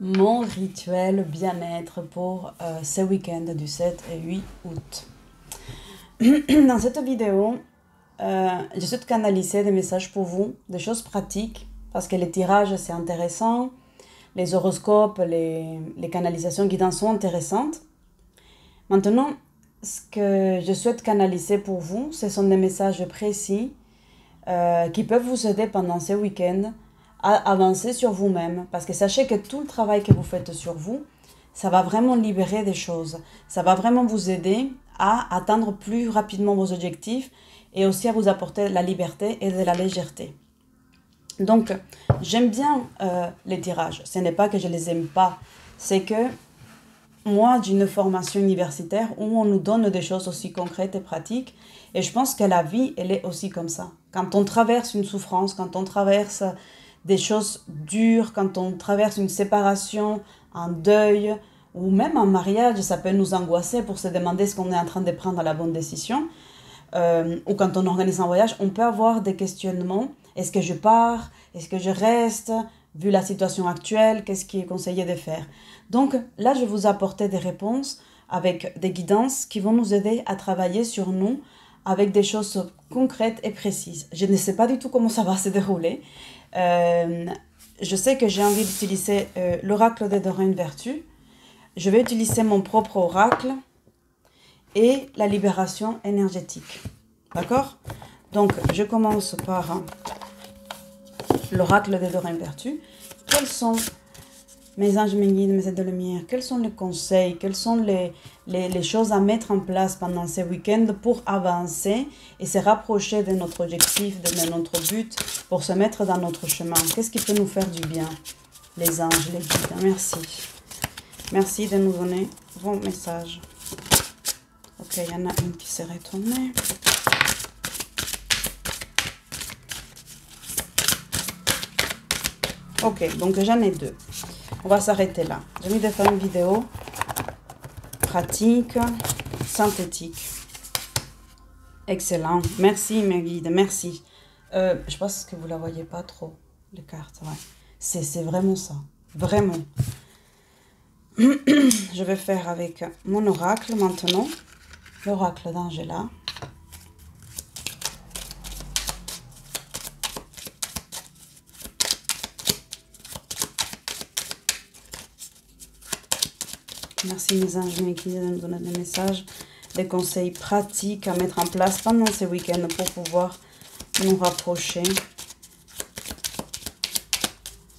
mon rituel bien-être pour ce week-end du 7 et 8 août. Dans cette vidéo, je souhaite canaliser des messages pour vous, des choses pratiques, parce que les tirages c'est intéressant, les horoscopes, les canalisations guidantes sont intéressantes. Maintenant, ce que je souhaite canaliser pour vous, ce sont des messages précis qui peuvent vous aider pendant ce week-end à avancer sur vous-même. Parce que sachez que tout le travail que vous faites sur vous, ça va vraiment libérer des choses. Ça va vraiment vous aider à atteindre plus rapidement vos objectifs et aussi à vous apporter de la liberté et de la légèreté. Donc, j'aime bien les tirages. Ce n'est pas que je les aime pas, c'est que moi, j'ai une formation universitaire où on nous donne des choses aussi concrètes et pratiques. Et je pense que la vie, elle est aussi comme ça. Quand on traverse une souffrance, quand on traverse des choses dures, quand on traverse une séparation, un deuil, ou même un mariage, ça peut nous angoisser pour se demander ce qu'on est en train de prendre la bonne décision. Ou quand on organise un voyage, on peut avoir des questionnements. Est-ce que je pars? Est-ce que je reste? Vu la situation actuelle, qu'est-ce qui est conseillé de faire? Donc là, je vais vous apporter des réponses avec des guidances qui vont nous aider à travailler sur nous avec des choses concrètes et précises. Je ne sais pas du tout comment ça va se dérouler. Je sais que j'ai envie d'utiliser l'oracle de Doreen Virtue. Je vais utiliser mon propre oracle et la libération énergétique. D'accord? Donc, je commence par l'oracle de Doreen Virtue. Quels sont mes anges, mes guides, mes aides de lumière? Quels sont les conseils? Quelles sont les choses à mettre en place pendant ces week-ends pour avancer et se rapprocher de notre objectif, de notre but, pour se mettre dans notre chemin? Qu'est-ce qui peut nous faire du bien? Les anges, les guides, merci. Merci de nous donner vos messages. Ok, il y en a une qui s'est retournée. Ok, donc j'en ai deux. On va s'arrêter là. J'ai envie de faire une vidéo pratique, synthétique. Excellent. Merci mes guides, merci. Je pense que vous ne la voyez pas trop, les cartes. Ouais. C'est vraiment ça. Vraiment. Je vais faire avec mon oracle maintenant. L'oracle d'Angela. Merci mes anges, mes guides de me donner des messages, des conseils pratiques à mettre en place pendant ces week-ends pour pouvoir nous rapprocher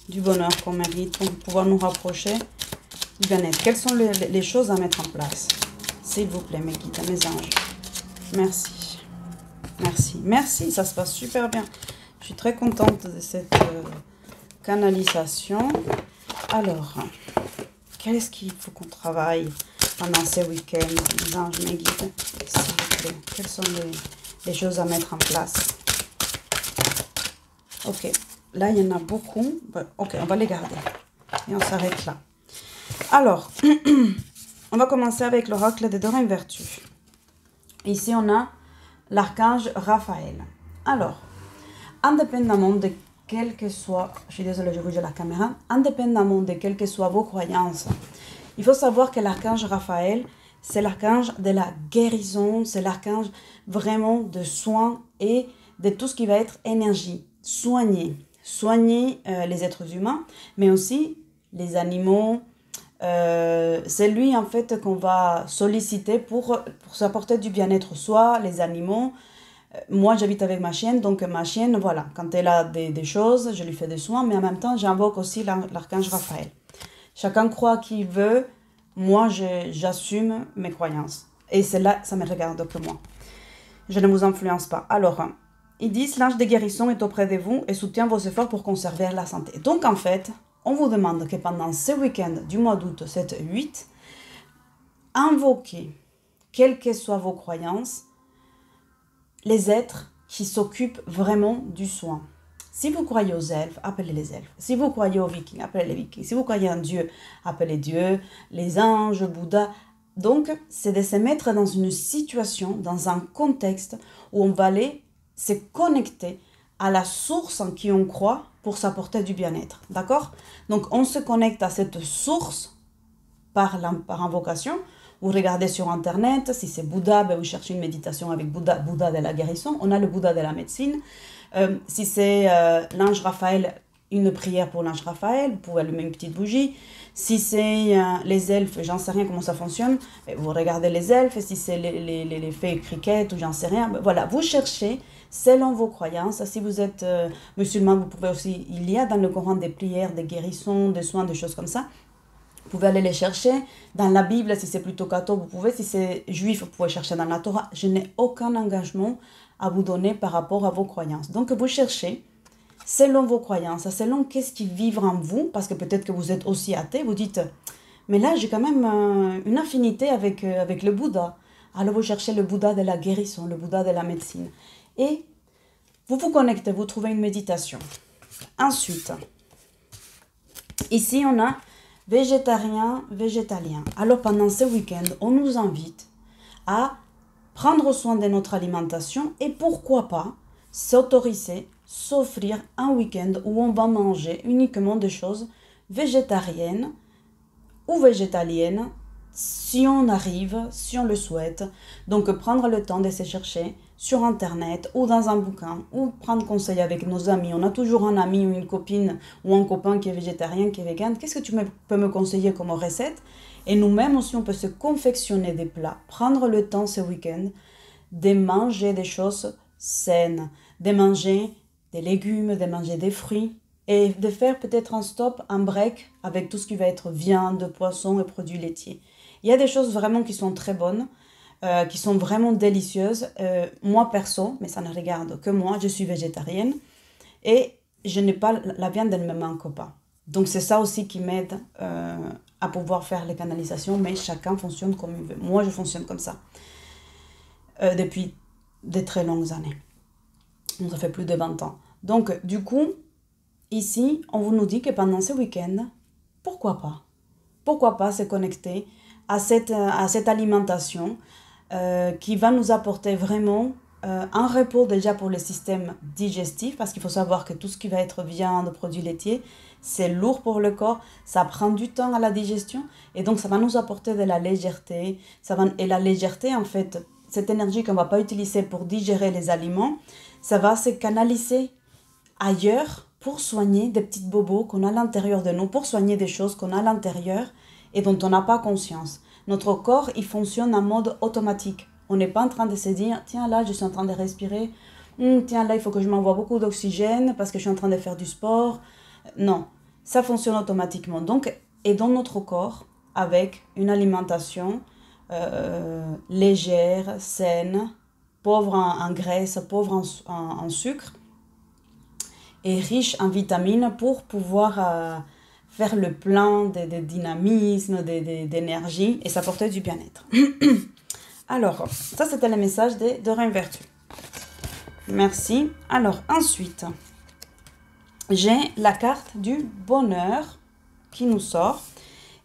du bonheur qu'on mérite, pour pouvoir nous rapprocher du bien-être. Quelles sont les choses à mettre en place? S'il vous plaît, mes guides, mes anges. Merci. Merci. Merci, ça se passe super bien. Je suis très contente de cette canalisation. Alors, qu'est-ce qu'il faut qu'on travaille pendant ces week-ends, mes anges, mes guides, s'il vous plaît? Quelles sont les choses à mettre en place? Ok, là, il y en a beaucoup. Ok, on va les garder. Et on s'arrête là. Alors, on va commencer avec l'oracle de Doreen Virtue. Ici, on a l'archange Raphaël. Alors, indépendamment de quelle que soit, je suis désolée, je bouge la caméra, indépendamment de quelles que soient vos croyances, il faut savoir que l'archange Raphaël, c'est l'archange de la guérison, c'est l'archange vraiment de soins et de tout ce qui va être énergie. Soigner les êtres humains, mais aussi les animaux. C'est lui en fait qu'on va solliciter pour s'apporter du bien-être, soit les animaux. Moi j'habite avec ma chienne, donc ma chienne, voilà, quand elle a des choses, je lui fais des soins, mais en même temps j'invoque aussi l'archange Raphaël. Chacun croit qu'il veut, moi j'assume mes croyances. Et c'est là, ça me regarde que moi. Je ne vous influence pas. Alors, ils disent, l'ange de guérison est auprès de vous et soutient vos efforts pour conserver la santé. Donc en fait, on vous demande que pendant ce week-end du mois d'août 7-8, invoquez, quelles que soient vos croyances, les êtres qui s'occupent vraiment du soin. Si vous croyez aux elfes, appelez les elfes. Si vous croyez aux vikings, appelez les vikings. Si vous croyez en Dieu, appelez Dieu, les anges, Bouddha. Donc, c'est de se mettre dans une situation, dans un contexte où on va aller se connecter à la source en qui on croit pour s'apporter du bien-être. D'accord? Donc, on se connecte à cette source par invocation. Vous regardez sur Internet, si c'est Bouddha, ben vous cherchez une méditation avec Bouddha, Bouddha de la guérison. On a le Bouddha de la médecine. Si c'est l'ange Raphaël, une prière pour l'ange Raphaël, vous pouvez allumer une petite bougie. Si c'est les elfes, j'en sais rien comment ça fonctionne, vous regardez les elfes. Si c'est les fées cricket ou j'en sais rien, ben voilà, vous cherchez selon vos croyances. Si vous êtes musulman, vous pouvez aussi, il y a dans le Coran des prières, des guérisons, des soins, des choses comme ça. Vous pouvez aller les chercher dans la Bible, si c'est plutôt catho, vous pouvez, si c'est juif, vous pouvez chercher dans la Torah. Je n'ai aucun engagement à vous donner par rapport à vos croyances. Donc vous cherchez selon vos croyances, selon qu'est-ce qui vibre en vous, parce que peut-être que vous êtes aussi athée, vous dites, mais là j'ai quand même une affinité avec le Bouddha. Alors vous cherchez le Bouddha de la guérison, le Bouddha de la médecine. Et vous vous connectez, vous trouvez une méditation. Ensuite, ici on a végétarien, végétalien. Alors pendant ce week-end, on nous invite à prendre soin de notre alimentation et pourquoi pas s'autoriser, s'offrir un week-end où on va manger uniquement des choses végétariennes ou végétaliennes si on arrive, si on le souhaite. Donc prendre le temps de se chercher sur Internet ou dans un bouquin ou prendre conseil avec nos amis. On a toujours un ami ou une copine ou un copain qui est végétarien, qui est vegan. Qu'est-ce que tu peux me conseiller comme recette? Et nous-mêmes aussi, on peut se confectionner des plats. Prendre le temps ce week-end de manger des choses saines, de manger des légumes, de manger des fruits et de faire peut-être un stop, un break avec tout ce qui va être viande, poisson et produits laitiers. Il y a des choses vraiment qui sont très bonnes, qui sont vraiment délicieuses. Moi perso, mais ça ne regarde que moi, je suis végétarienne et je n'ai pas la viande, elle ne me manque pas. Donc c'est ça aussi qui m'aide à pouvoir faire les canalisations, mais chacun fonctionne comme il veut. Moi je fonctionne comme ça depuis de très longues années. Donc ça fait plus de 20 ans. Donc du coup, ici, on vous nous dit que pendant ce week-end, pourquoi pas se connecter à cette alimentation qui va nous apporter vraiment un repos déjà pour le système digestif, parce qu'il faut savoir que tout ce qui va être viande, produits laitiers, c'est lourd pour le corps, ça prend du temps à la digestion, et donc ça va nous apporter de la légèreté. Et la légèreté, en fait, cette énergie qu'on ne va pas utiliser pour digérer les aliments, ça va se canaliser ailleurs pour soigner des petites bobos qu'on a à l'intérieur de nous, pour soigner des choses qu'on a à l'intérieur et dont on n'a pas conscience. Notre corps, il fonctionne en mode automatique. On n'est pas en train de se dire, tiens là, je suis en train de respirer, tiens là, il faut que je m'envoie beaucoup d'oxygène parce que je suis en train de faire du sport. Non, ça fonctionne automatiquement. Donc, aidons notre corps avec une alimentation légère, saine, pauvre en graisse, pauvre en sucre et riche en vitamines pour pouvoir faire le plein de dynamisme, d'énergie et s'apporter du bien-être. Alors, ça c'était le message de Reine Vertu. Merci. Alors, ensuite, j'ai la carte du bonheur qui nous sort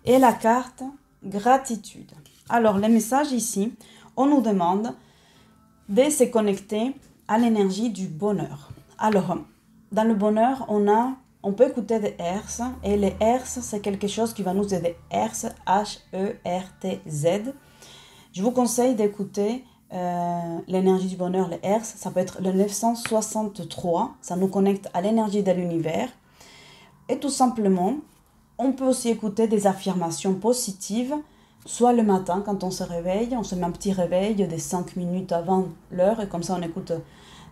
et la carte gratitude. Alors, le message ici, on nous demande de se connecter à l'énergie du bonheur. Alors, dans le bonheur, on peut écouter des hertz, et les hertz, c'est quelque chose qui va nous aider. Hertz, H-E-R-T-Z. Je vous conseille d'écouter l'énergie du bonheur, les hertz. Ça peut être le 963, ça nous connecte à l'énergie de l'univers. Et tout simplement, on peut aussi écouter des affirmations positives, soit le matin quand on se réveille, on se met un petit réveil de 5 minutes avant l'heure, et comme ça on écoute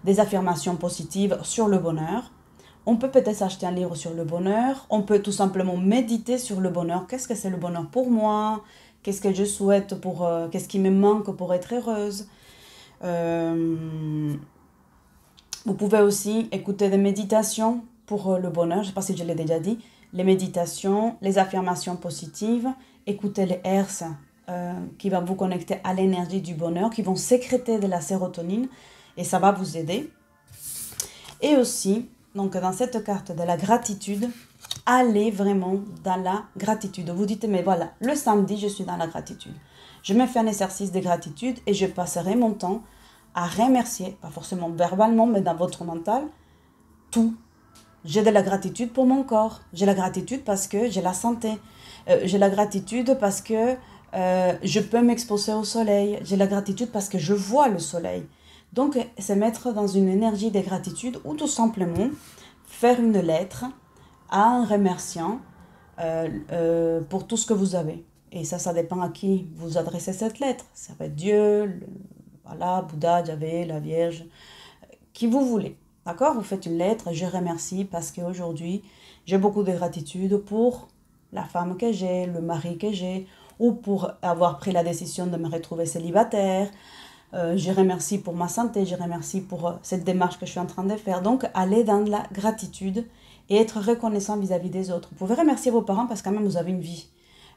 des affirmations positives sur le bonheur. On peut peut-être acheter un livre sur le bonheur. On peut tout simplement méditer sur le bonheur. Qu'est-ce que c'est le bonheur pour moi? Qu'est-ce que je souhaite qu'est-ce qui me manque pour être heureuse? Vous pouvez aussi écouter des méditations pour le bonheur. Je ne sais pas si je l'ai déjà dit. Les méditations, les affirmations positives. Écoutez les hertz qui vont vous connecter à l'énergie du bonheur, qui vont sécréter de la sérotonine. Et ça va vous aider. Et aussi, donc dans cette carte de la gratitude, allez vraiment dans la gratitude. Vous dites, mais voilà, le samedi, je suis dans la gratitude. Je me fais un exercice de gratitude et je passerai mon temps à remercier, pas forcément verbalement, mais dans votre mental, tout. J'ai de la gratitude pour mon corps. J'ai la gratitude parce que j'ai la santé. J'ai la gratitude parce que je peux m'exposer au soleil. J'ai la gratitude parce que je vois le soleil. Donc, c'est mettre dans une énergie de gratitude ou tout simplement faire une lettre à un remerciant pour tout ce que vous avez. Et ça dépend à qui vous adressez cette lettre. Ça va être Dieu, voilà, Bouddha, Yahvé, la Vierge, qui vous voulez. D'accord? Vous faites une lettre, je remercie parce qu'aujourd'hui, j'ai beaucoup de gratitude pour la femme que j'ai, le mari que j'ai, ou pour avoir pris la décision de me retrouver célibataire. Je remercie pour ma santé, je remercie pour cette démarche que je suis en train de faire. Donc, aller dans la gratitude et être reconnaissant vis-à-vis des autres. Vous pouvez remercier vos parents parce que quand même vous avez une vie.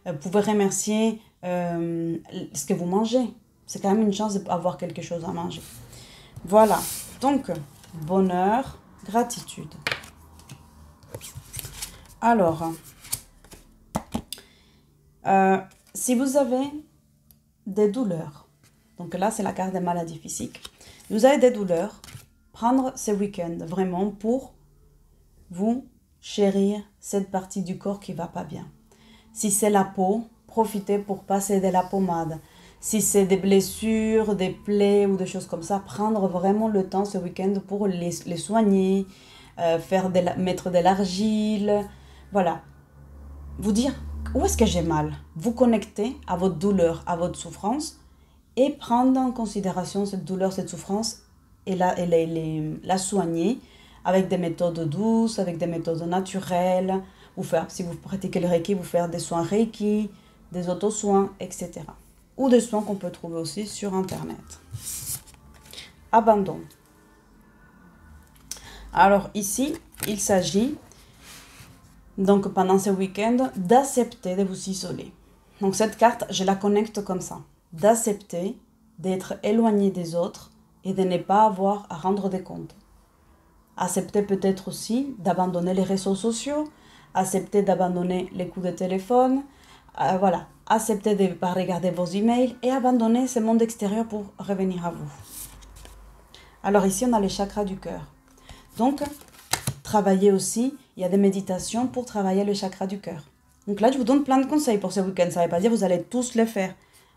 Vous pouvez remercier ce que vous mangez. C'est quand même une chance d'avoir quelque chose à manger. Voilà. Donc, bonheur, gratitude. Alors, si vous avez des douleurs, donc là c'est la carte des maladies physiques, vous avez des douleurs, prendre ce week-end vraiment pour vous chérir cette partie du corps qui va pas bien. Si c'est la peau, profitez pour passer de la pommade. Si c'est des blessures, des plaies ou des choses comme ça, prendre vraiment le temps ce week-end pour les soigner, mettre de l'argile, voilà. Vous dire où est-ce que j'ai mal, vous connecter à votre douleur, à votre souffrance et prendre en considération cette douleur, cette souffrance et la soigner avec des méthodes douces, avec des méthodes naturelles, ou faire, si vous pratiquez le Reiki, vous faire des soins Reiki, des auto-soins, etc. Ou des soins qu'on peut trouver aussi sur Internet. Abandon. Alors ici, il s'agit, donc pendant ce week-end, d'accepter de vous isoler. Donc cette carte, je la connecte comme ça. D'accepter d'être éloigné des autres et de ne pas avoir à rendre des comptes. Accepter peut-être aussi d'abandonner les réseaux sociaux, accepter d'abandonner les coups de téléphone, voilà, accepter de ne pas regarder vos emails et abandonner ce monde extérieur pour revenir à vous. Alors ici, on a les chakras du cœur. Donc, travailler aussi, il y a des méditations pour travailler le chakra du cœur. Donc là, je vous donne plein de conseils pour ce week-end. Ça ne veut pas dire que vous allez tous les faire.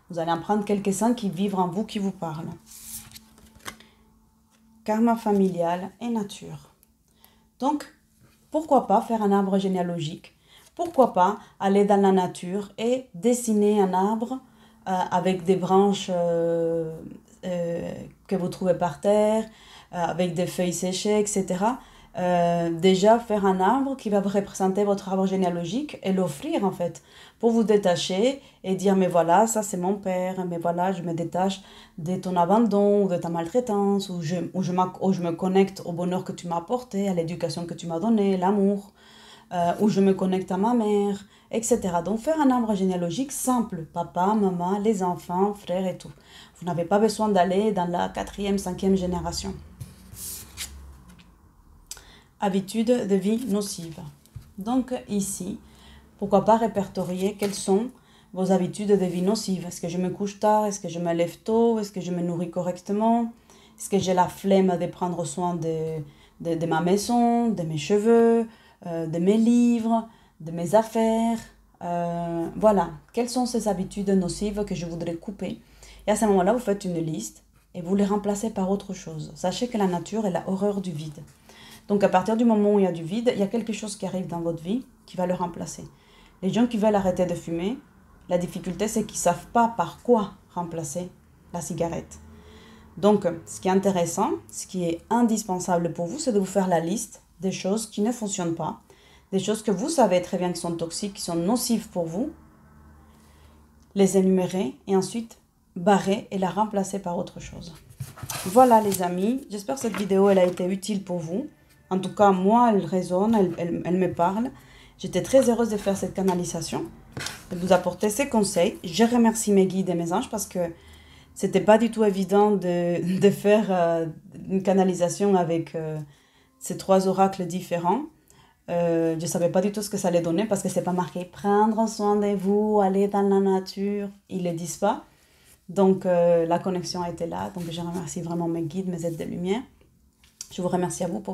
Vous allez en prendre quelques-uns qui vivent en vous, qui vous parlent. Karma familial et nature. Donc, pourquoi pas faire un arbre généalogique? Pourquoi pas aller dans la nature et dessiner un arbre avec des branches que vous trouvez par terre, avec des feuilles séchées, etc. Déjà faire un arbre qui va représenter votre arbre généalogique et l'offrir en fait pour vous détacher et dire mais voilà ça c'est mon père, mais voilà je me détache de ton abandon ou de ta maltraitance ou je me connecte au bonheur que tu m'as apporté, à l'éducation que tu m'as donné, l'amour, ou je me connecte à ma mère, etc. Donc faire un arbre généalogique simple, papa, maman, les enfants, frères et tout. Vous n'avez pas besoin d'aller dans la 4e, 5e génération. Habitudes de vie nocives. Donc ici, pourquoi pas répertorier quelles sont vos habitudes de vie nocives. Est-ce que je me couche tard? Est-ce que je me lève tôt? Est-ce que je me nourris correctement? Est-ce que j'ai la flemme de prendre soin de ma maison, de mes cheveux, de mes livres, de mes affaires? Voilà, quelles sont ces habitudes nocives que je voudrais couper? Et à ce moment-là, vous faites une liste et vous les remplacez par autre chose. Sachez que la nature est la horreur du vide. Donc à partir du moment où il y a du vide, il y a quelque chose qui arrive dans votre vie qui va le remplacer. Les gens qui veulent arrêter de fumer, la difficulté c'est qu'ils ne savent pas par quoi remplacer la cigarette. Donc ce qui est intéressant, ce qui est indispensable pour vous, c'est de vous faire la liste des choses qui ne fonctionnent pas, des choses que vous savez très bien qui sont toxiques, qui sont nocives pour vous, les énumérer et ensuite barrer et la remplacer par autre chose. Voilà les amis, j'espère que cette vidéo elle a été utile pour vous. En tout cas, moi, elle résonne, elle me parle. J'étais très heureuse de faire cette canalisation, de vous apporter ces conseils. Je remercie mes guides et mes anges parce que c'était pas du tout évident de faire une canalisation avec ces 3 oracles différents. Je ne savais pas du tout ce que ça allait donner parce que c'est pas marqué « Prendre soin de vous, aller dans la nature ». Ils ne le disent pas. Donc, la connexion a été là. Donc, je remercie vraiment mes guides, mes aides de lumière. Je vous remercie à vous pour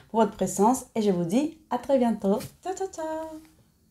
pour votre présence et je vous dis à très bientôt. Ciao, ciao, ciao!